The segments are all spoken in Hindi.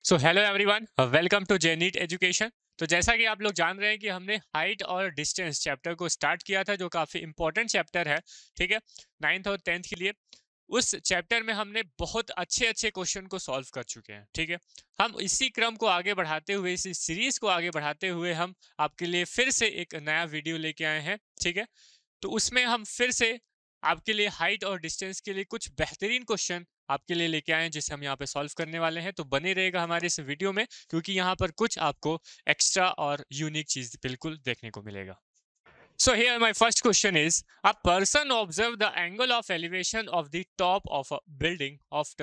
So hello everyone, welcome to जेनीट एजुकेशन। तो जैसा कि आप लोग जान रहे हैं कि हमने हाइट और डिस्टेंस चैप्टर को स्टार्ट किया था, जो काफ़ी इंपॉर्टेंट चैप्टर है, ठीक है, 9th और 10th के लिए। उस चैप्टर में हमने बहुत अच्छे अच्छे क्वेश्चन को सॉल्व कर चुके हैं, ठीक है। हम इसी क्रम को आगे बढ़ाते हुए, इसी सीरीज को आगे बढ़ाते हुए हम आपके लिए फिर से एक नया वीडियो लेके आए हैं, ठीक है। तो उसमें हम फिर से आपके लिए हाइट और डिस्टेंस के लिए कुछ बेहतरीन क्वेश्चन आपके लिए लेके आए हैं, जिसे हम यहाँ पे सॉल्व करने वाले हैं। तो बने रहेगा हमारे इस वीडियो में, क्योंकि यहाँ पर कुछ आपको एक्स्ट्रा और यूनिक चीज बिल्कुल देखने को मिलेगा। So here my first question is, a person observe the angle of elevation of the top of a building of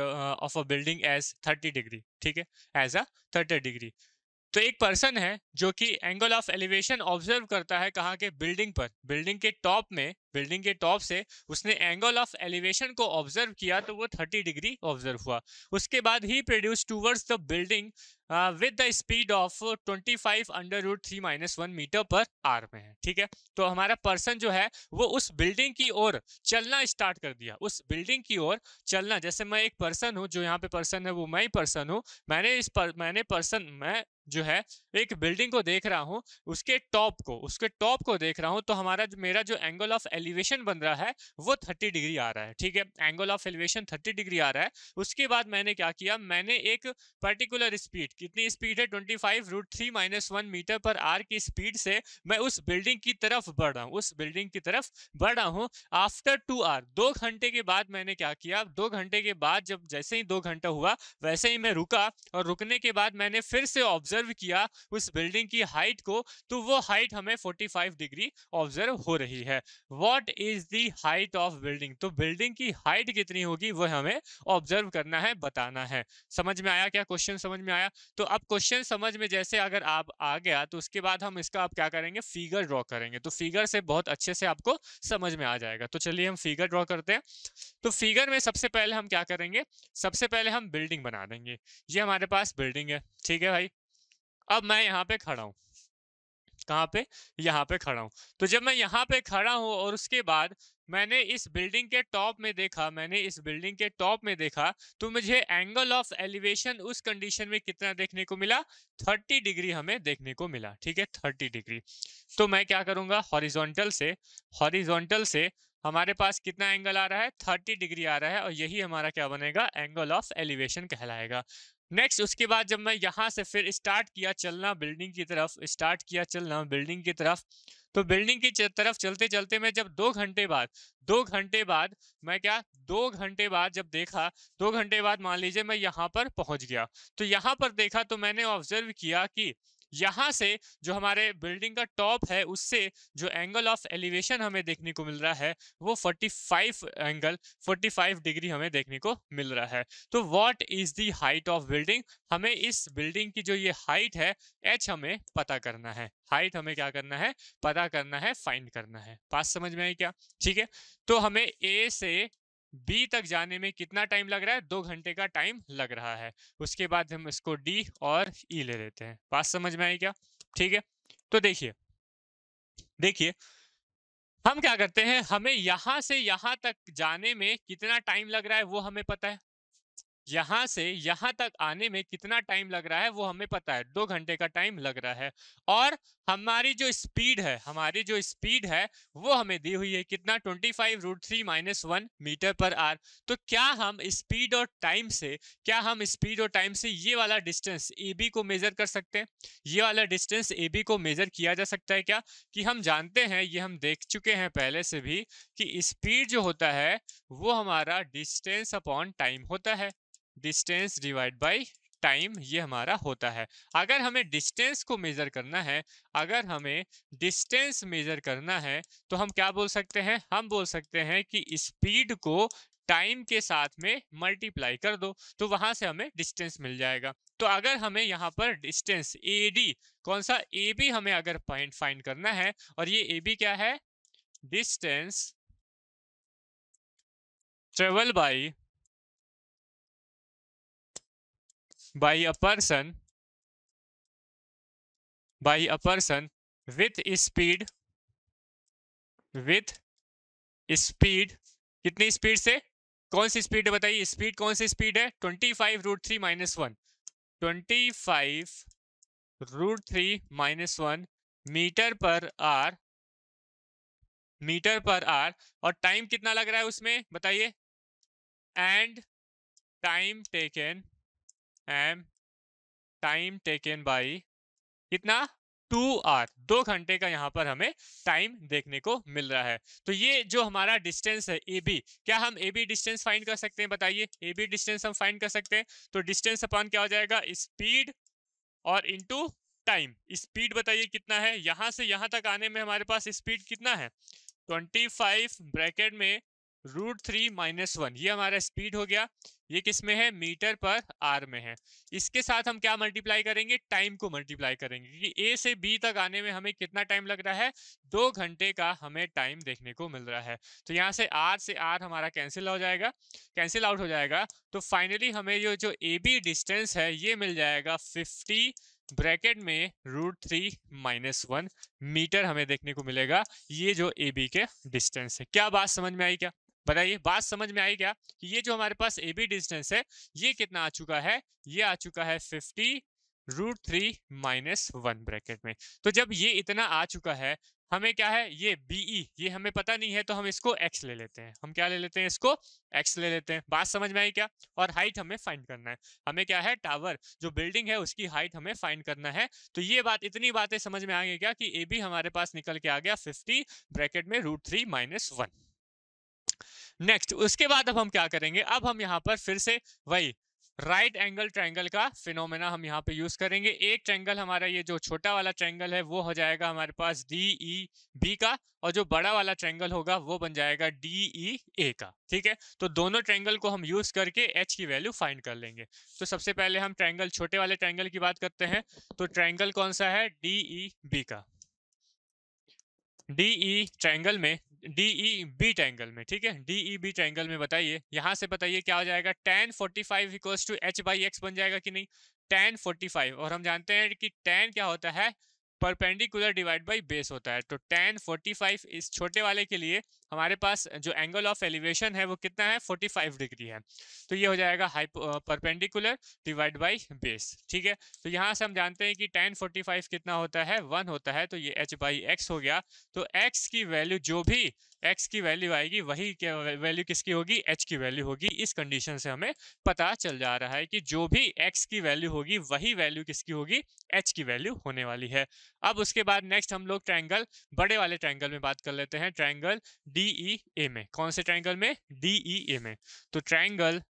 a building as 30 degree, ठीक है, as a 30 degree। तो एक पर्सन है जो कि एंगल ऑफ एलिवेशन ऑब्जर्व करता है, कहाँ के, बिल्डिंग पर, बिल्डिंग के टॉप में, बिल्डिंग के टॉप से उसने एंगल ऑफ एलिवेशन को ऑब्जर्व किया, तो वो 30 डिग्री ऑब्जर्व हुआ। उसके बाद ही produce towards the building with the speed of 25 under root 3 minus 1 metre पर आर में है, ठीक है। तो हमारा पर्सन जो है वो उस बिल्डिंग की ओर चलना स्टार्ट कर दिया, उस बिल्डिंग की ओर चलना। जैसे मैं एक पर्सन हूँ, जो यहाँ पे पर्सन है वो मैं ही पर्सन हूँ। मैं जो है एक बिल्डिंग को देख रहा हूँ, उसके टॉप को देख रहा हूँ। तो मेरा जो एंगल ऑफ एलिवेशन बन रहा है वो 30 डिग्री आ रहा है, ठीक है। एंगल ऑफ एलिवेशन 30 डिग्री आ रहा है। उसके बाद मैंने क्या किया, मैंने एक पर्टिकुलर स्पीड, कितनी स्पीड है, 25 रूट 3 माइनस 1 मीटर पर आर की स्पीड से मैं उस बिल्डिंग की तरफ बढ़ रहा हूँ, उस बिल्डिंग की तरफ बढ़ रहा हूँ। आफ्टर 2 आवर, 2 घंटे के बाद मैंने क्या किया, 2 घंटे के बाद जब जैसे ही 2 घंटा हुआ वैसे ही मैं रुका, और रुकने के बाद मैंने फिर से ऑब्जर्व किया उस बिल्डिंग की हाइट को। तो वो हाइट हमें 45 डिग्री ऑब्जर्व हो रही है। What is the height of building, तो बिल्डिंग की हाइट कितनी होगी वो हमें ऑब्जर्व करना है, बताना है। समझ में आया क्या, क्वेश्चन समझ में आया? तो अब क्वेश्चन समझ में जैसे अगर आप आ गया, तो उसके बाद हम इसका आप क्या करेंगे, फिगर ड्रॉ करेंगे। तो फिगर से बहुत अच्छे से आपको समझ में आ जाएगा। तो चलिए हम फिगर ड्रॉ करते हैं। तो फिगर में सबसे पहले हम क्या करेंगे, सबसे पहले हम बिल्डिंग बना देंगे। ये हमारे पास बिल्डिंग है, ठीक है भाई। अब मैं यहाँ पे खड़ा हूँ, कहाँ पे, यहाँ पे खड़ा हूँ। तो जब मैं यहाँ पे खड़ा हूँ और उसके बाद मैंने इस बिल्डिंग के टॉप में देखा, तो मुझे एंगल ऑफ एलिवेशन उस कंडीशन में कितना देखने को मिला, 30 डिग्री हमें देखने को मिला, ठीक है, 30 डिग्री। तो मैं क्या करूंगा, हॉरिजॉन्टल से हमारे पास कितना एंगल आ रहा है, 30 डिग्री आ रहा है, और यही हमारा क्या बनेगा, एंगल ऑफ एलिवेशन कहलाएगा। नेक्स्ट, उसके बाद जब मैं यहाँ से फिर स्टार्ट किया चलना बिल्डिंग की तरफ, तो बिल्डिंग की तरफ चलते चलते मैं जब 2 घंटे बाद मैं क्या, 2 घंटे बाद जब देखा, 2 घंटे बाद मान लीजिए मैं यहाँ पर पहुंच गया। तो यहाँ पर देखा तो मैंने ऑब्जर्व किया कि यहाँ से जो हमारे बिल्डिंग का टॉप है, उससे जो एंगल ऑफ एलिवेशन हमें देखने को मिल रहा है वो 45 डिग्री हमें देखने को मिल रहा है। तो what is the height of building, हमें इस बिल्डिंग की जो ये हाइट है h हमें पता करना है। हाइट हमें क्या करना है, पता करना है, फाइंड करना है। बात समझ में आई क्या? ठीक है। तो हमें a से b तक जाने में कितना टाइम लग रहा है, 2 घंटे का टाइम लग रहा है। उसके बाद हम इसको d और e ले लेते हैं। बात समझ में आई क्या? ठीक है। तो देखिए देखिए हम क्या करते हैं, हमें यहां से यहां तक जाने में कितना टाइम लग रहा है वो हमें पता है। यहाँ से यहाँ तक आने में कितना टाइम लग रहा है वो हमें पता है, 2 घंटे का टाइम लग रहा है। और हमारी जो स्पीड है वो हमें दी हुई है, कितना, 25 रूट 3 माइनस 1 मीटर पर आर। तो क्या हम स्पीड और टाइम से ये वाला डिस्टेंस ए बी को मेजर कर सकते हैं? ये वाला डिस्टेंस ए बी को मेजर किया जा सकता है क्या? कि हम जानते हैं, ये हम देख चुके हैं पहले से भी, कि स्पीड जो होता है वो हमारा डिस्टेंस अपॉन टाइम होता है। डिस्टेंस डिवाइड बाय टाइम ये हमारा होता है। अगर हमें डिस्टेंस को मेजर करना है, तो हम क्या बोल सकते हैं, हम बोल सकते हैं कि स्पीड को टाइम के साथ में मल्टीप्लाई कर दो, तो वहां से हमें डिस्टेंस मिल जाएगा। तो अगर हमें यहाँ पर डिस्टेंस ए डी, कौन सा, ए बी हमें अगर फाइंड करना है, और ये ए बी क्या है, distance travel by a person with speed कितनी स्पीड से, कौन सी स्पीड है बताइए, स्पीड कौन सी स्पीड है, 25 रूट 3 माइनस 1। 25√3 - 1 मीटर पर आर और टाइम कितना लग रहा है उसमें बताइए। एंड टाइम टेकन बाई कितना 2 आवर, 2 घंटे का यहाँ पर हमें टाइम देखने को मिल रहा है। तो ये जो हमारा डिस्टेंस है ए बी, क्या हम ए बी डिस्टेंस फाइंड कर सकते हैं बताइए। ए बी डिस्टेंस हम फाइंड कर सकते हैं। तो डिस्टेंस अपॉन क्या हो जाएगा, स्पीड और इनटू टाइम। स्पीड बताइए कितना है, यहां से यहां तक आने में हमारे पास स्पीड कितना है 25 ब्रैकेट में √3 - 1, ये हमारा स्पीड हो गया। ये किस में है, मीटर पर आर में है। इसके साथ हम क्या मल्टीप्लाई करेंगे, टाइम को मल्टीप्लाई करेंगे, क्योंकि ए से बी तक आने में हमें कितना टाइम लग रहा है, 2 घंटे का हमें टाइम देखने को मिल रहा है। तो यहाँ से आर हमारा कैंसिल हो जाएगा, कैंसिल आउट हो जाएगा। तो फाइनली हमें जो ए बी डिस्टेंस है ये मिल जाएगा 50 ब्रैकेट में √3 - 1 मीटर हमें देखने को मिलेगा। ये जो ए बी के डिस्टेंस है, क्या बात समझ में आई क्या बताइए। बात समझ में आई क्या कि ये जो हमारे पास ए बी डिस्टेंस है ये कितना आ चुका है, ये आ चुका है 50√3 - 1 ब्रैकेट में। तो जब ये इतना आ चुका है, हमें क्या है, ये बीई ये हमें पता नहीं है, तो हम इसको एक्स ले लेते हैं। हम क्या ले लेते हैं, इसको एक्स ले लेते हैं। बात समझ में आई क्या। और हाइट हमें फाइंड करना है। हमें क्या है, टावर जो बिल्डिंग है उसकी हाइट हमें फाइंड करना है। तो ये बात, इतनी बातें समझ में आ गई क्या कि ए बी हमारे पास निकल के आ गया 50 ब्रैकेट में √3 - 1। नेक्स्ट, उसके बाद अब हम क्या करेंगे, अब हम यहाँ पर फिर से वही राइट एंगल ट्रायंगल का फिनोमेना हम यहाँ पे यूज करेंगे। एक ट्रायंगल हमारा ये जो छोटा वाला ट्रायंगल है वो हो जाएगा हमारे पास DEB का, और जो बड़ा वाला ट्रायंगल होगा वो बन जाएगा DEA का। ठीक है, तो दोनों ट्रायंगल को हम यूज करके H की वैल्यू फाइंड कर लेंगे। तो सबसे पहले हम ट्रायंगल, छोटे वाले ट्रायंगल की बात करते हैं। तो ट्रायंगल कौन सा है, DEB का। DEB ट्रायंगल में, ठीक है, DEB ट्रायंगल में बताइए, यहां से बताइए क्या हो जाएगा, tan 45 इक्वल्स टू h/x बन जाएगा कि नहीं। tan 45, और हम जानते हैं कि tan क्या होता है, परपेंडिकुलर डिवाइड बाय बेस होता है। तो tan 45 इस छोटे वाले के लिए हमारे पास जो एंगल ऑफ एलिवेशन है वो कितना है, 45 डिग्री है। तो ये हो जाएगा परपेंडिकुलर डिवाइड बाय बेस। ठीक है, तो यहाँ से हम जानते हैं कि tan 45 कितना होता है, 1 होता है। तो ये h/x हो गया। तो x की वैल्यू, जो भी x की वैल्यू आएगी वही वैल्यू किसकी होगी, h की वैल्यू होगी। इस कंडीशन से हमें पता चल जा रहा है कि जो भी x की वैल्यू होगी वही वैल्यू किसकी होगी, h की वैल्यू होने वाली है। अब उसके बाद नेक्स्ट हम लोग ट्रायंगल, बड़े वाले ट्रायंगल में बात कर लेते हैं। ट्रायंगल DEA में, कौन से ट्रायंगल में, DEA में। तो ट्रायंगल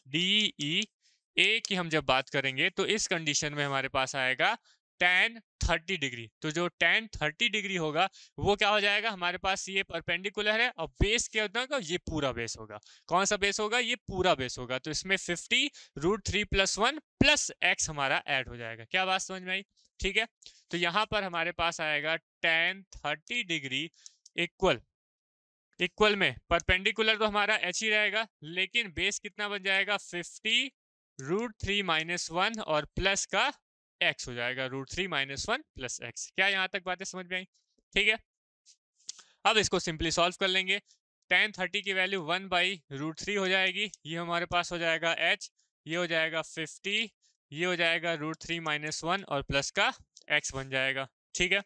DEA की हम जब बात करेंगे तो इस कंडीशन में हमारे पास आएगा tan 30 डिग्री। तो जो tan 30 डिग्री होगा वो क्या हो जाएगा, हमारे पास ये परपेंडिकुलर है और बेस क्या होगा, ये पूरा बेस होगा। कौन सा बेस होगा, ये पूरा बेस होगा। तो इसमें 50√3 + 1 + x हमारा ऐड हो जाएगा। क्या बात समझ में आई। ठीक है, तो यहाँ पर हमारे पास आएगा tan 30 डिग्री इक्वल में परपेंडिकुलर तो हमारा h ही रहेगा, लेकिन बेस कितना बन जाएगा, 50√3 - 1 और प्लस का x हो जाएगा, √3 - 1 + x। क्या यहाँ तक बातें समझ में आई। ठीक है, अब इसको सिंपली सॉल्व कर लेंगे। tan 30 की वैल्यू 1/√3 हो जाएगी। ये हमारे पास हो जाएगा h, ये हो जाएगा 50, ये हो जाएगा √3 - 1 और प्लस का x बन जाएगा। ठीक है,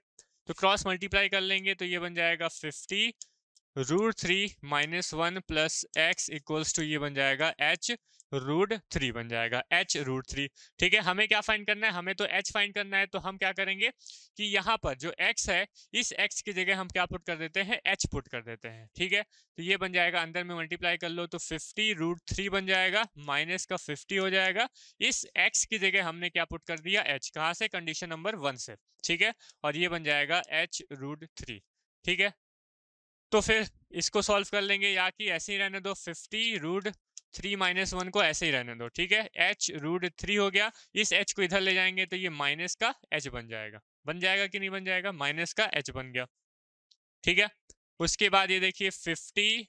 तो क्रॉस मल्टीप्लाई कर लेंगे तो ये बन जाएगा 50√3 - 1 + x इक्वल्स टू, ये बन जाएगा h√3 बन जाएगा, h√3। ठीक है, हमें क्या फाइंड करना है, हमें तो h फाइंड करना है। तो हम क्या करेंगे कि यहाँ पर जो x है, इस x की जगह हम क्या पुट कर देते हैं, h पुट कर देते हैं। ठीक है, तो ये बन जाएगा, अंदर में मल्टीप्लाई कर लो तो 50√3 बन जाएगा, माइनस का 50 हो जाएगा। इस x की जगह हमने क्या पुट कर दिया, h। कहाँ से, कंडीशन नंबर 1 से। ठीक है, और ये बन जाएगा h√3। ठीक है, तो फिर इसको सॉल्व कर लेंगे, या कि ऐसे ही रहने दो, 50√3 - 1 को ऐसे ही रहने दो। ठीक है, h√3 हो गया। इस h को इधर ले जाएंगे तो ये माइनस का h बन जाएगा। बन जाएगा कि नहीं बन जाएगा, माइनस का h बन गया। ठीक है, उसके बाद ये देखिए 50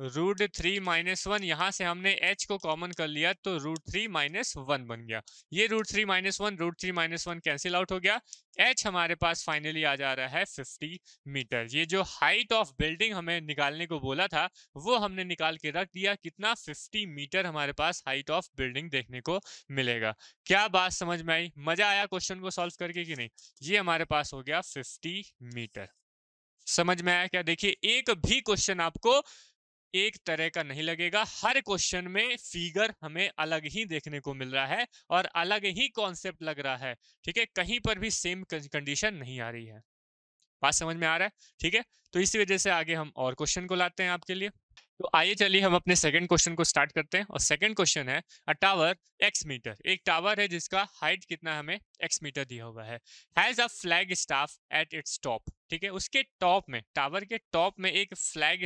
√3 - 1, यहाँ से हमने h को कॉमन कर लिया तो √3 - 1 बन गया। ये √3 - 1 √3 - 1 कैंसिल आउट हो गया। h हमारे पास फाइनली आ जा रहा है 50 मीटर। ये जो हाइट ऑफ बिल्डिंग हमें निकालने को बोला था वो हमने निकाल के रख दिया। कितना? 50 मीटर हमारे पास हाइट ऑफ बिल्डिंग देखने को मिलेगा। क्या बात समझ में आई? मजा आया क्वेश्चन को सॉल्व करके कि नहीं? ये हमारे पास हो गया 50 मीटर। समझ में आया क्या? देखिए एक भी क्वेश्चन आपको एक तरह का नहीं लगेगा। हर क्वेश्चन में फिगर हमें अलग ही देखने को मिल रहा है और अलग ही कॉन्सेप्ट लग रहा है। ठीक है, कहीं पर भी सेम कंडीशन नहीं आ रही है। बात समझ में आ रहा है? ठीक है, तो इसी वजह से आगे हम और क्वेश्चन को लाते हैं आपके लिए। तो आइए चलिए हम अपने सेकंड क्वेश्चन को स्टार्ट करते हैं। और सेकंड क्वेश्चन है अ टावर x मीटर। एक टावर है जिसका हाइट कितना हमें x मीटर दिया हुआ है। Has a flag staff at its top. ठीक है, उसके टॉप में, टावर के टॉप में एक फ्लैग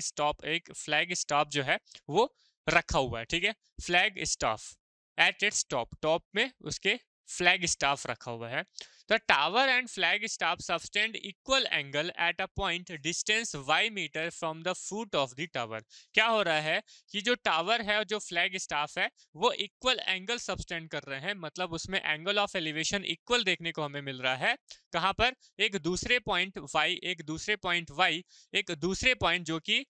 स्टाफ जो है वो रखा हुआ है। ठीक है, flag staff at its top, top में उसके फ्लैग स्टाफ रखा हुआ है। The tower and flag staff subtend equal angle at a point distance y meter from the foot of the tower। क्या हो रहा है कि जो टावर है और जो फ्लैग स्टाफ है वो इक्वल एंगल सबटेंड कर रहे हैं। मतलब उसमें एंगल ऑफ एलिवेशन इक्वल देखने को हमें मिल रहा है। कहां पर? एक दूसरे पॉइंट एक दूसरे पॉइंट जो कि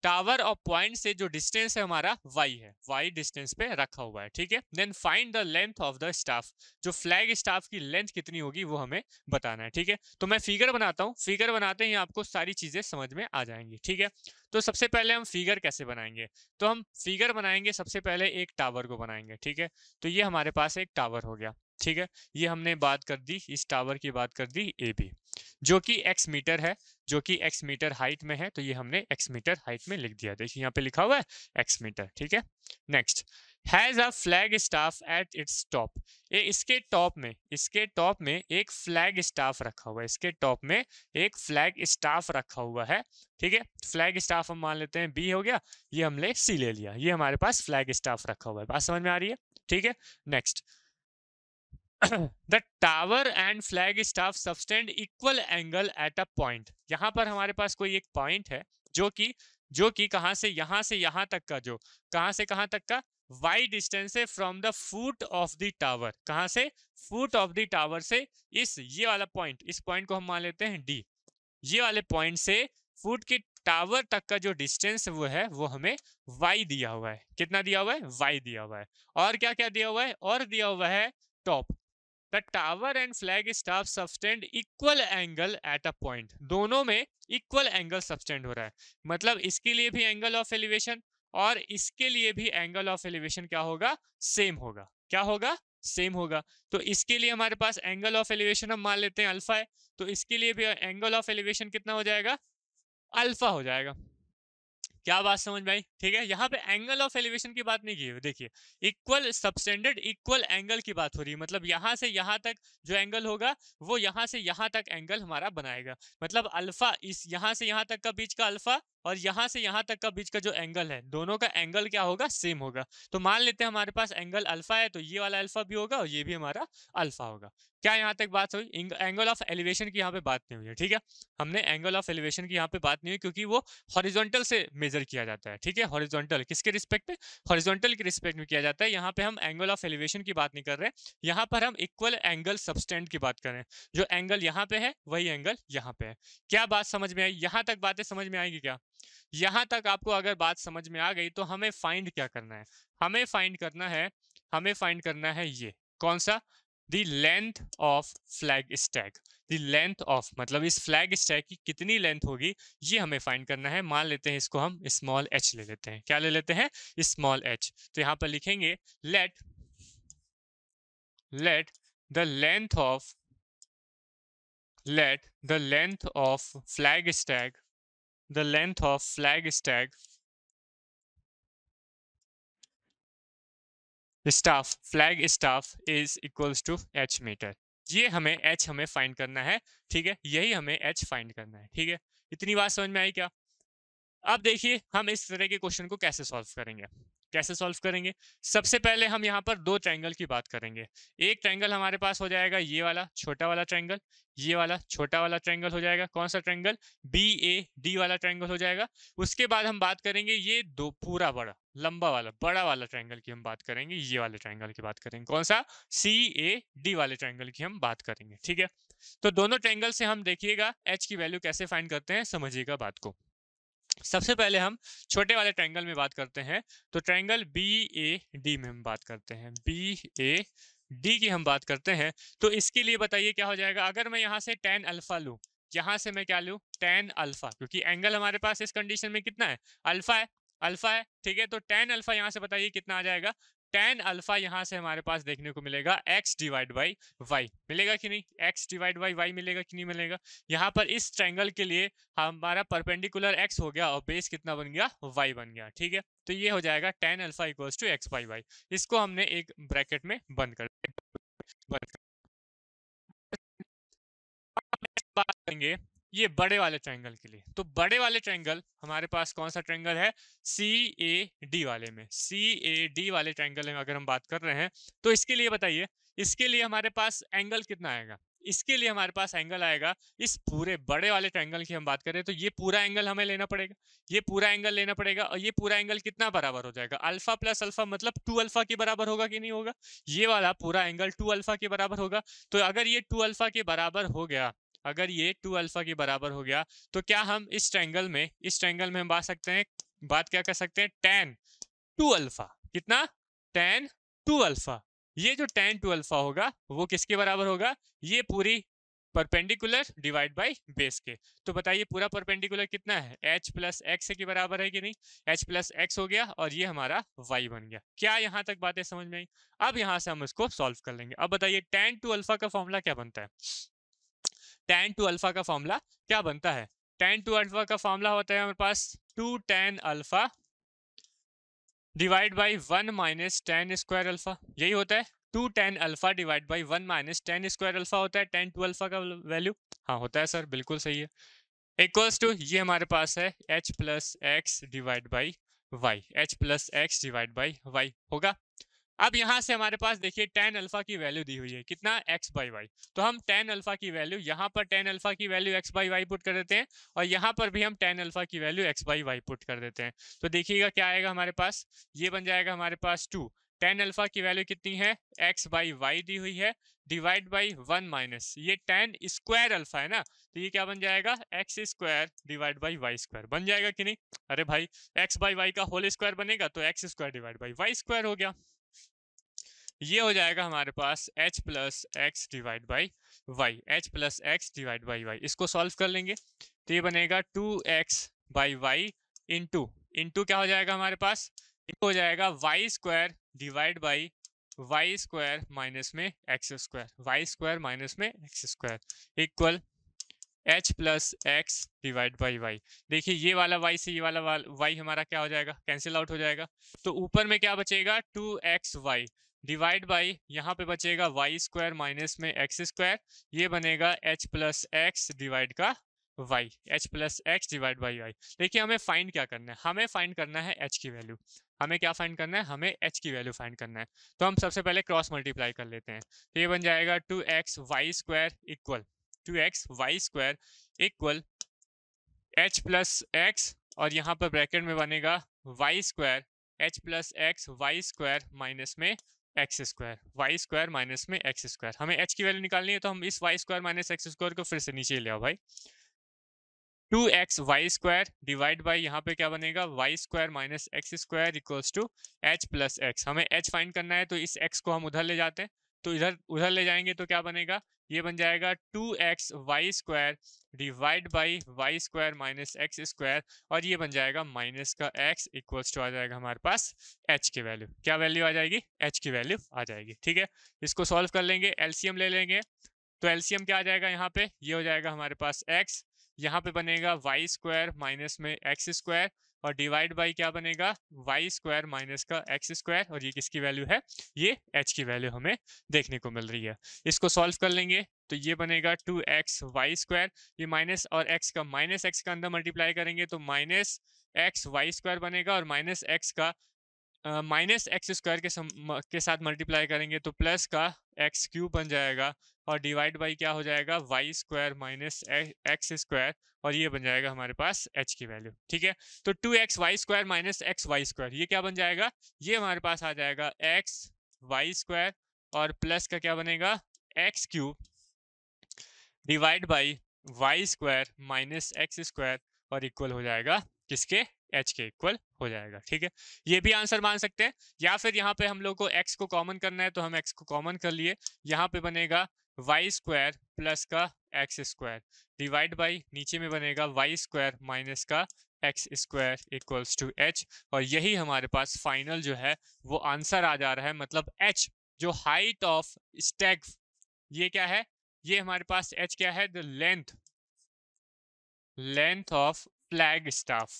टावर और पॉइंट से जो डिस्टेंस है हमारा y है, y डिस्टेंस पे रखा हुआ है। ठीक है, then find the length of the staff. जो फ्लैग स्टाफ की लेंथ कितनी होगी वो हमें बताना है। ठीक है, तो मैं फिगर बनाता हूँ। फिगर बनाते ही आपको सारी चीजें समझ में आ जाएंगी। ठीक है, तो सबसे पहले हम फिगर कैसे बनाएंगे? तो हम फिगर बनाएंगे सबसे पहले एक टावर को बनाएंगे। ठीक है, तो ये हमारे पास एक टावर हो गया। ठीक है, ये हमने बात कर दी, इस टावर की बात कर दी AB, जो कि x मीटर है, जो कि x मीटर हाइट में है। तो ये हमने x मीटर हाइट में लिख दिया। देखिए यहाँ पे लिखा हुआ है x मीटर। ठीक है, next, has a flag staff at its top. इसके टॉप में एक फ्लैग स्टाफ रखा हुआ है। इसके टॉप में एक फ्लैग स्टाफ रखा हुआ है। ठीक है, फ्लैग स्टाफ हम मान लेते हैं B हो गया, ये हमने C ले लिया। ये हमारे पास फ्लैग स्टाफ रखा हुआ है। बात समझ में आ रही है? ठीक है, next, the tower and flag staff subtend equal angle at a point. यहाँ पर हमारे पास कोई एक पॉइंट है जो कि कहां से यहां तक का, जो कहां से कहां तक का y डिस्टेंस है from the foot of the tower. कहां से? फुट ऑफ द टावर से ये वाला पॉइंट, इस पॉइंट को हम मान लेते हैं D। ये वाले पॉइंट से फुट के टावर तक का जो डिस्टेंस वो हमें y दिया हुआ है। कितना दिया हुआ है? y दिया हुआ है। और क्या क्या दिया हुआ है? और दिया हुआ है top. The tower and flag staff subtend equal angle at a point। दोनों में इक्वल एंगल सबटेंड हो रहा है। मतलब इसके लिए भी एंगल ऑफ एलिवेशन और इसके लिए भी एंगल ऑफ एलिवेशन क्या होगा? सेम होगा। क्या होगा? सेम होगा। तो इसके लिए हमारे पास एंगल ऑफ एलिवेशन हम मान लेते हैं अल्फा है, तो इसके लिए भी एंगल ऑफ एलिवेशन कितना हो जाएगा? अल्फा हो जाएगा। क्या बात समझ में आई? ठीक है, यहाँ पे एंगल ऑफ एलिवेशन की बात नहीं की है। देखिए इक्वल सबटेंडेड इक्वल एंगल की बात हो रही है। मतलब यहाँ से यहाँ तक जो एंगल होगा वो यहाँ से यहाँ तक एंगल हमारा बनाएगा। मतलब अल्फा, इस यहाँ से यहाँ तक का बीच का अल्फा और यहाँ से यहाँ तक का बीच का जो एंगल है, दोनों का एंगल क्या होगा? सेम होगा। तो मान लेते हैं हमारे पास एंगल अल्फा है, तो ये वाला अल्फा भी होगा और ये भी हमारा अल्फा होगा। क्या यहाँ तक बात हुई? एंगल ऑफ एलिवेशन की यहाँ पे बात नहीं हुई है। ठीक है, हमने एंगल ऑफ एलिवेशन की यहाँ पे बात नहीं हुई क्योंकि वो हॉरिजॉन्टल से मेजर किया जाता है। ठीक है, हॉरिजॉन्टल किसके रिस्पेक्ट में? हॉरिजॉन्टल के रिस्पेक्ट में किया जाता है। यहाँ पे हम एंगल ऑफ एलिवेशन की बात नहीं कर रहे हैं, यहाँ पर हम इक्वल एंगल सबटेंड की बात कर रहे हैं। जो एंगल यहाँ पे है वही एंगल यहाँ पे है। क्या बात समझ में आई? यहाँ तक बातें समझ में आएगी क्या? यहाँ तक आपको अगर बात समझ में आ गई तो हमें फाइंड क्या करना है? हमें फाइंड करना है ये कौन सा? The length of flag stack. The length of मतलब इस फ्लैग स्टैक की कितनी लेंथ होगी ये हमें फाइंड करना है। मान लेते हैं इसको हम स्मॉल h ले लेते हैं। क्या ले लेते हैं? Small h। तो यहाँ पर लिखेंगे let the length of flag stack flag staff is equals to h metre. ये हमें h हमें फाइंड करना है। ठीक है, यही हमें h फाइंड करना है। ठीक है, इतनी बात समझ में आई क्या? अब देखिए हम इस तरह के क्वेश्चन को कैसे सॉल्व करेंगे। कैसे सॉल्व करेंगे? सबसे पहले हम यहाँ पर दो ट्रायंगल की बात करेंगे। एक ट्रायंगल हमारे पास हो जाएगा ये वाला छोटा वाला ट्रायंगल, ये वाला छोटा वाला ट्रायंगल हो जाएगा। कौन सा ट्रायंगल? BAD वाला ट्रायंगल हो जाएगा। उसके बाद हम बात करेंगे ये दो पूरा बड़ा लंबा वाला बड़ा वाला ट्रायंगल की हम बात करेंगे, ये वाले ट्रायंगल की बात करेंगे। कौन सा? CAD वाले ट्रायंगल की हम बात करेंगे। ठीक है, तो दोनों ट्रायंगल से हम देखिएगा एच की वैल्यू कैसे फाइंड करते हैं, समझिएगा बात को। सबसे पहले हम छोटे वाले ट्रायंगल में बात करते हैं, तो ट्रायंगल BAD में हम बात करते हैं, BAD की हम बात करते हैं। तो इसके लिए बताइए क्या हो जाएगा? अगर मैं यहाँ से tan अल्फा लूँ, यहाँ से मैं क्या लूँ? tan अल्फा, क्योंकि एंगल हमारे पास इस कंडीशन में कितना है? अल्फा है, अल्फा है। ठीक है, तो tan अल्फा यहाँ से बताइए कितना आ जाएगा? tan अल्फा यहाँ से हमारे पास देखने को मिलेगा x डिवाइड बाई वाई, मिलेगा कि नहीं? x डिवाइड बाई वाई मिलेगा कि नहीं मिलेगा? यहाँ पर इस ट्रायंगल के लिए हमारा परपेंडिकुलर x हो गया और बेस कितना बन गया? y बन गया। ठीक है, तो ये हो जाएगा tan alpha equals to x by y. इसको हमने एक ब्रैकेट में बंद कर बात करेंगे ये बड़े वाले ट्रायंगल के लिए। तो बड़े वाले ट्रायंगल हमारे पास कौन सा ट्रायंगल है? CAD वाले में, CAD वाले ट्रायंगल में अगर हम बात कर रहे हैं, तो इसके लिए बताइए, इसके लिए हमारे पास एंगल कितना आएगा? इसके लिए हमारे पास एंगल आएगा, इस पूरे बड़े वाले ट्रायंगल की हम बात करें तो ये पूरा एंगल हमें लेना पड़ेगा, ये पूरा एंगल लेना पड़ेगा। और ये पूरा एंगल कितना बराबर हो जाएगा? अल्फा प्लस अल्फा मतलब 2 अल्फा के बराबर होगा कि नहीं होगा? ये वाला पूरा एंगल 2 अल्फा के बराबर होगा। तो अगर ये 2 अल्फा के बराबर हो गया, अगर ये 2 अल्फा के बराबर हो गया, तो क्या हम इस ट्रायंगल में हम बात सकते हैं, बात क्या कर सकते हैं? tan 2 alpha. कितना? tan 2 alpha. ये जो tan 2 अल्फा होगा वो किसके बराबर होगा? ये पूरी परपेंडिकुलर डिवाइड बाय बेस के। तो बताइए पूरा परपेंडिकुलर कितना है? h प्लस एक्स के बराबर है कि नहीं? h प्लस एक्स हो गया और ये हमारा y बन गया। क्या यहाँ तक बातें समझ में आई? अब यहाँ से हम इसको सॉल्व कर लेंगे। अब बताइए tan 2 अल्फा का फॉर्मूला क्या बनता है? tan 2 अल्फा का फॉर्मूला क्या बनता है? tan 2 अल्फा का फॉर्मूला होता है हमारे पास 2 tan alpha divide by 1 minus tan square alpha, यही होता है। 2 tan alpha divide by 1 minus tan square alpha होता है tan 2 अल्फा का वैल्यू। हाँ होता है सर, बिल्कुल सही है। इक्वल्स टू ये हमारे पास है h plus x divide by y, h plus x divide by y होगा। अब यहाँ से हमारे पास देखिए tan अल्फा की वैल्यू दी हुई है, कितना? x by y. तो हम tan अल्फा की वैल्यू यहाँ पर tan अल्फा की value x by y put कर देते हैं और यहाँ पर भी हम tan अल्फा की value x by y put कर देते हैं। तो देखिएगा क्या आएगा हमारे पास, ये बन जाएगा हमारे पास 2 tan अल्फा की वैल्यू कितनी है? x बाई वाई दी हुई है डिवाइड बाई 1 माइनस ये tan स्क्वायर अल्फा है ना, तो ये क्या बन जाएगा? x square divide by Y square बन जाएगा कि नहीं? अरे भाई x बाई वाई का होल स्क्वायर बनेगा तो x square divide by Y square हो गया। ये हो जाएगा हमारे पास h plus x divide by y, h plus x divide by y. इसको सॉल्व कर लेंगे तो ये बनेगा 2x बाई वाई इंटू क्या हो जाएगा हमारे पास? हो जाएगा y square divide by Y square minus में x square, y square minus में x square equal h plus x divide by y. देखिए ये वाला y से ये वाला y हमारा क्या हो जाएगा? कैंसिल आउट हो जाएगा। तो ऊपर में क्या बचेगा? 2xy डिवाइड बाई यहाँ पे बचेगा वाई स्क्वायर माइनस में एक्स स्क्वायर, ये बनेगा h प्लस एक्स डिवाइड का y, h plus x divide by y. देखिए हमें फाइंड क्या करना है? हमें फाइंड करना है h की वैल्यू। हमें क्या फाइंड करना है? हमें h की वैल्यू फाइंड करना है। तो हम सबसे पहले क्रॉस मल्टीप्लाई कर लेते हैं, तो ये बन जाएगा 2xy square equal 2xy square equal h plus x और यहाँ पर ब्रैकेट में बनेगा y square h plus x y square minus में x square, y square minus में एक्स स्क्वायर। हमें h की वैल्यू निकालनी है तो हम इस y square minus x square को फिर से नीचे ले आओ भाई। 2x y square divide by यहाँ पे क्या बनेगा? Y square minus x square equals to h plus x. हमें h फाइंड करना है तो इस x को हम उधर ले जाते हैं, तो उधर ले जाएंगे तो क्या बनेगा? ये बन जाएगा 2x y square divide by Y square minus x square और ये बन जाएगा माइनस का x इक्वल्स टू आ जाएगा हमारे पास h की वैल्यू। क्या वैल्यू आ जाएगी? h की वैल्यू आ जाएगी। ठीक है, इसको सॉल्व कर लेंगे, एलसीएम ले लेंगे। तो एलसीएम क्या आ जाएगा यहाँ पे? ये हो जाएगा हमारे पास x, यहाँ पे बनेगा वाई स्क्वायर माइनस में एक्स स्क्वायर और डिवाइड बाई क्या बनेगा? वाई स्क्वायर माइनस का एक्स स्क्वायर और ये किसकी वैल्यू है? ये h की वैल्यू हमें देखने को मिल रही है। इसको सॉल्व कर लेंगे तो ये बनेगा 2x वाई स्क्वायर, ये माइनस और x का माइनस एक्स का अंदर मल्टीप्लाई करेंगे तो माइनस एक्स वाई स्क्वायर बनेगा और माइनस एक्स का माइनस एक्स स्क्वायर के साथ मल्टीप्लाई करेंगे तो प्लस का एक्स क्यूब बन जाएगा, और डिवाइड बाई क्या हो जाएगा, y square minus x square, और ये बन जाएगा हमारे पास एच की वैल्यू। ठीक है, तो 2x y square minus x y square, ये क्या बन जाएगा, ये हमारे पास आ जाएगा एक्स वाई स्क्वायर, और प्लस का क्या बनेगा, x cube divide by Y square minus x square, और इक्वल हो जाएगा किसके, एच के इक्वल हो जाएगा। ठीक है, ये भी आंसर मान सकते हैं, या फिर यहाँ पे हम लोग को एक्स को कॉमन करना है तो हम एक्स को कॉमन कर लिए, यहाँ पे बनेगा वाई स्क्वायर प्लस का एक्स स्क्वायर डिवाइड बाई नीचे में बनेगा वाई स्क्वायर माइनस का x square equals to h, और यही हमारे पास फाइनल जो है वो आंसर आ जा रहा है। मतलब एच जो हाइट ऑफ स्टैग, ये क्या है, ये हमारे पास एच क्या है, the length of flag staff,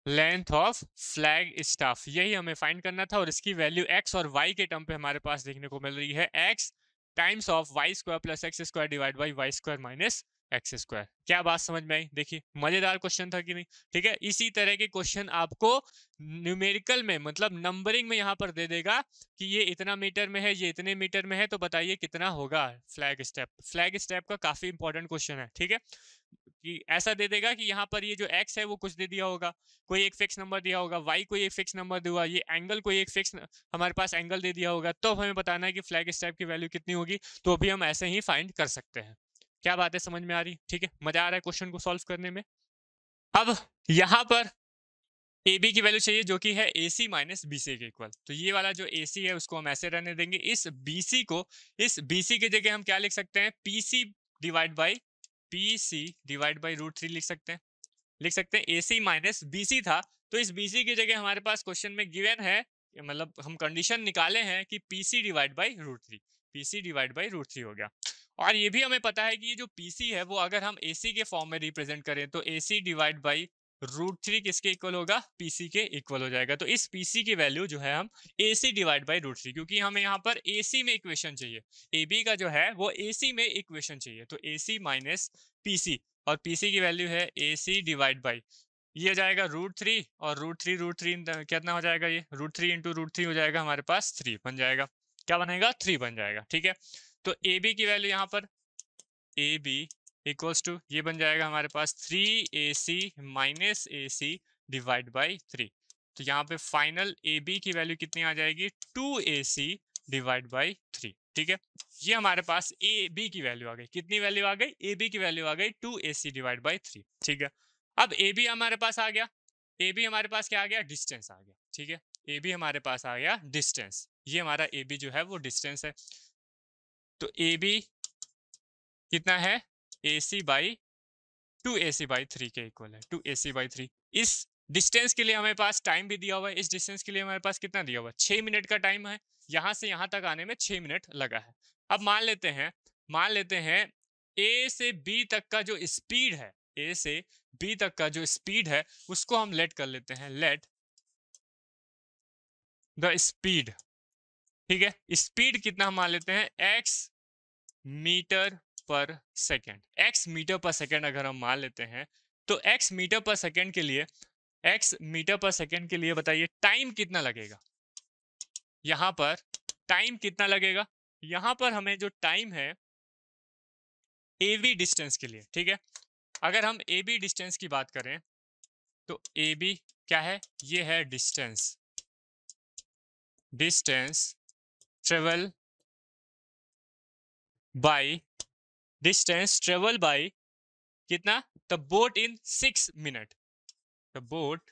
length of flag staff, यही हमें फाइंड करना था। और इसकी वैल्यू एक्स और वाई के टर्म पे हमारे पास देखने को मिल रही है, X times of Y square plus X square divide by Y square minus x square. क्या बात समझ में आई, देखिए मजेदार क्वेश्चन था कि नहीं। ठीक है, इसी तरह के क्वेश्चन आपको न्यूमेरिकल में, मतलब नंबरिंग में यहाँ पर दे देगा कि ये इतना मीटर में है, ये इतने मीटर में है, तो बताइए कितना होगा फ्लैग स्टेप। फ्लैग स्टेप का काफी इंपॉर्टेंट क्वेश्चन है। ठीक है, कि ऐसा दे देगा कि यहाँ पर ये जो x है वो कुछ दे दिया होगा, कोई एक फिक्स नंबर दिया होगा, y कोई एक फिक्स नंबर दिया, ये एंगल कोई एक फिक्स हमारे पास एंगल दे दिया होगा, तो हमें बताना है कि फ्लैग स्टेप की वैल्यू कितनी होगी, तो भी हम ऐसे ही फाइंड कर सकते हैं। क्या बात है, समझ में आ रही। ठीक है, मजा आ रहा है क्वेश्चन को सॉल्व करने में। अब यहाँ पर ए बी की वैल्यू चाहिए जो कि है ए सी माइनस बी सी के इक्वल, तो ये वाला जो ए सी है उसको हम ऐसे रहने देंगे, इस बी सी को, इस बी सी की जगह हम क्या लिख सकते हैं, P C divide by P C divide by root 3 लिख सकते हैं। लिख सकते हैं ए सी माइनस बी सी था, तो इस बी सी की जगह हमारे पास क्वेश्चन में गिवन है, मतलब हम कंडीशन निकाले हैं कि P C divide by root 3, P C divide by root 3 हो गया। और ये भी हमें पता है कि ये जो पी सी है वो अगर हम ए सी के फॉर्म में रिप्रेजेंट करें तो ए सी डिवाइड बाई रूट 3 किसके इक्वल होगा, पीसी के इक्वल हो जाएगा। तो इस पीसी की वैल्यू जो है हम AC डिवाइड बाई रूट 3, क्योंकि हमें यहाँ पर AC में इक्वेशन चाहिए, AB का जो है वो AC में इक्वेशन चाहिए, तो AC माइनस PC, और PC की वैल्यू है AC डिवाइड बाई, ये हो जाएगा रूट 3, और रूट 3 कितना हो जाएगा, ये रूट 3 इंटू रूट 3 हो जाएगा हमारे पास 3 बन जाएगा। क्या बनेगा, 3 बन जाएगा। ठीक है, तो AB की वैल्यू यहाँ पर AB इक्वल्स टू ये बन जाएगा हमारे पास 3AC minus AC divide by 3, तो यहाँ पे फाइनल AB की वैल्यू कितनी आ जाएगी, 2AC डिवाइड बाई 3। ठीक है, ये हमारे पास AB की वैल्यू आ गई, कितनी वैल्यू आ गई, AB की वैल्यू आ गई 2AC डिवाइड बाई 3। ठीक है, अब AB हमारे पास आ गया, AB हमारे पास क्या आ गया, डिस्टेंस आ गया। ठीक है, AB हमारे पास आ गया डिस्टेंस, ये हमारा AB जो है वो डिस्टेंस है, तो AB कितना है, AC बाई 2AC बाई 3 के इक्वल है, 2AC बाई 3। इस डिस्टेंस के लिए हमारे पास टाइम भी दिया हुआ है, इस डिस्टेंस के लिए हमारे पास कितना दिया हुआ है, 6 मिनट का टाइम है, यहाँ से यहाँ तक आने में 6 मिनट लगा है। अब मान लेते हैं A से B तक का जो स्पीड है, A से B तक का जो स्पीड है उसको हम लेट कर लेते हैं, लेट द स्पीड। ठीक है, स्पीड कितना हम मान लेते हैं, x मीटर पर सेकेंड, x मीटर पर सेकेंड अगर हम मान लेते हैं, तो x मीटर पर सेकेंड के लिए, x मीटर पर सेकेंड के लिए बताइए टाइम कितना लगेगा, यहां पर टाइम कितना लगेगा, यहां पर हमें जो टाइम है AB डिस्टेंस के लिए, ठीक है, अगर हम AB डिस्टेंस की बात करें तो AB क्या है, ये है distance, travel by, distance travel by कितना, the boat in 6 minute, the boat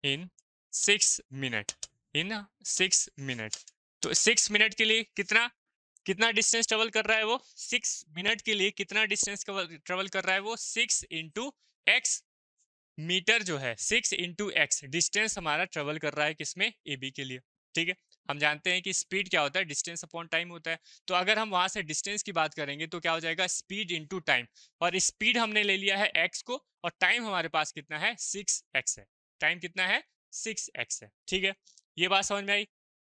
in 6 minute, in 6 minute, तो 6 मिनट के लिए कितना डिस्टेंस ट्रेवल कर रहा है वो, 6 मिनट के लिए कितना डिस्टेंस ट्रेवल कर रहा है वो, 6 इंटू एक्स, मीटर जो है 6 इंटू एक्स डिस्टेंस हमारा ट्रेवल कर रहा है किसमें, AB के लिए। ठीक है, हम जानते हैं कि स्पीड क्या होता है, डिस्टेंस अपॉन टाइम होता है, तो अगर हम वहां से डिस्टेंस की बात करेंगे तो क्या हो जाएगा, स्पीड इंटू टाइम, और स्पीड हमने ले लिया है x को, और टाइम हमारे पास कितना है, 6x है, टाइम कितना है, 6x है। ठीक है, ये बात समझ में आई।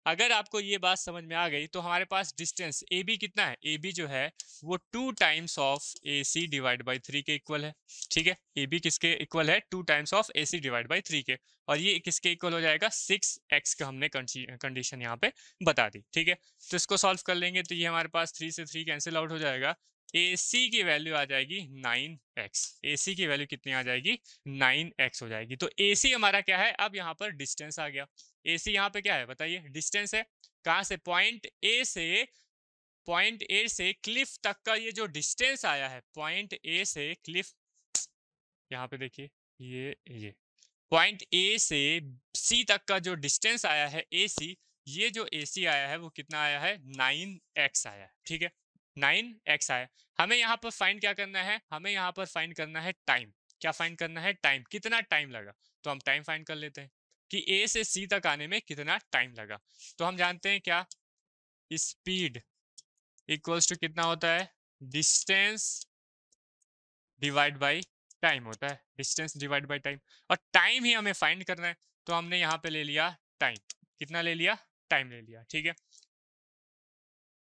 अगर आपको ये बात समझ में आ गई तो हमारे पास डिस्टेंस ए बी कितना है, ए बी जो है वो 2 times of A C divide by 3 के इक्वल है। ठीक है, ए बी किसके इक्वल है, 2 times of A C divide by 3 के, और ये किसके इक्वल हो जाएगा, 6x का हमने कंडीशन यहाँ पे बता दी। ठीक है, तो इसको सॉल्व कर लेंगे तो ये हमारे पास 3 से 3 कैंसिल आउट हो जाएगा, ए सी की वैल्यू आ जाएगी 9x, ए सी की वैल्यू कितनी आ जाएगी, 9x हो जाएगी। तो ए सी हमारा क्या है, अब यहाँ पर डिस्टेंस आ गया। ए सी यहाँ पे क्या है बताइए, डिस्टेंस है। कहाँ से, पॉइंट ए से क्लिफ तक का ये जो डिस्टेंस आया है, पॉइंट ए से क्लिफ, यहाँ पे देखिए ये पॉइंट ए से सी तक का जो डिस्टेंस आया है ए सी, ये जो ए सी आया है वो कितना आया है, 9x आया है। ठीक है, 9x आया। हमें यहाँ पर फाइंड क्या करना है, हमें यहाँ पर फाइंड करना है टाइम। क्या फाइंड करना है, टाइम, कितना टाइम लगा। तो हम टाइम फाइंड कर लेते हैं कि ए से सी तक आने में कितना टाइम लगा। तो हम जानते हैं क्या, स्पीड इक्वल्स टू कितना होता है, डिस्टेंस डिवाइड बाई टाइम होता है, डिस्टेंस डिवाइड बाई टाइम, और टाइम ही हमें फाइंड करना है। तो हमने यहाँ पे ले लिया टाइम, कितना ले लिया, टाइम ले लिया। ठीक है,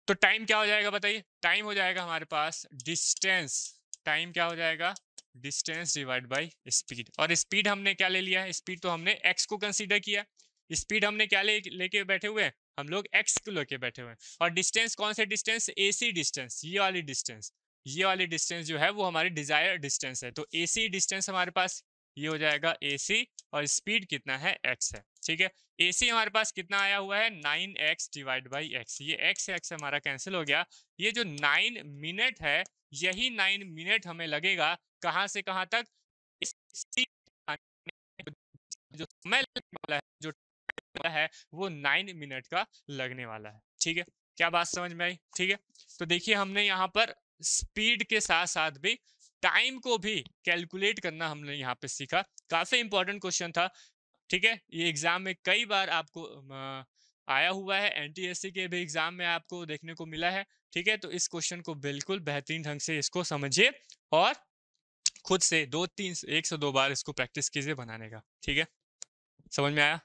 तो टाइम क्या हो जाएगा बताइए, टाइम हो जाएगा हमारे पास डिस्टेंस, टाइम क्या हो जाएगा, डिस्टेंस डिवाइड बाई स्पीड। और स्पीड हमने क्या ले लिया है, स्पीड तो हमने एक्स को कंसीडर किया, स्पीड हमने क्या लेके बैठे हुए हैं, हम लोग एक्स को लेके बैठे हुए हैं। और डिस्टेंस कौन से डिस्टेंस, एसी डिस्टेंस, ये वाली डिस्टेंस, ये वाली डिस्टेंस जो है वो हमारी डिजायर डिस्टेंस है। तो एसी डिस्टेंस हमारे पास ये हो जाएगा एसी, और स्पीड कितना है, एक्स है। ठीक है, एसी हमारे पास कितना आया हुआ है, 9x डिवाइड बाई एक्स, ये x हमारा कैंसिल हो गया। ये जो 9 मिनट है, यही 9 मिनट हमें लगेगा कहां से कहां तक, जो समय लगने वाला है, जो है वो 9 मिनट का लगने वाला है। ठीक है, क्या बात समझ में आई। ठीक है, तो देखिए हमने यहाँ पर स्पीड के साथ साथ भी टाइम को भी कैलकुलेट करना हमने यहाँ पे सीखा। काफी इंपॉर्टेंट क्वेश्चन था। ठीक है, ये एग्जाम में कई बार आपको आया हुआ है, एनटीएससी के भी एग्जाम में आपको देखने को मिला है। ठीक है, तो इस क्वेश्चन को बिल्कुल बेहतरीन ढंग से इसको समझिए और खुद से 2-3 1 से 2 बार इसको प्रैक्टिस कीजिए बनाने का। ठीक है, समझ में आया।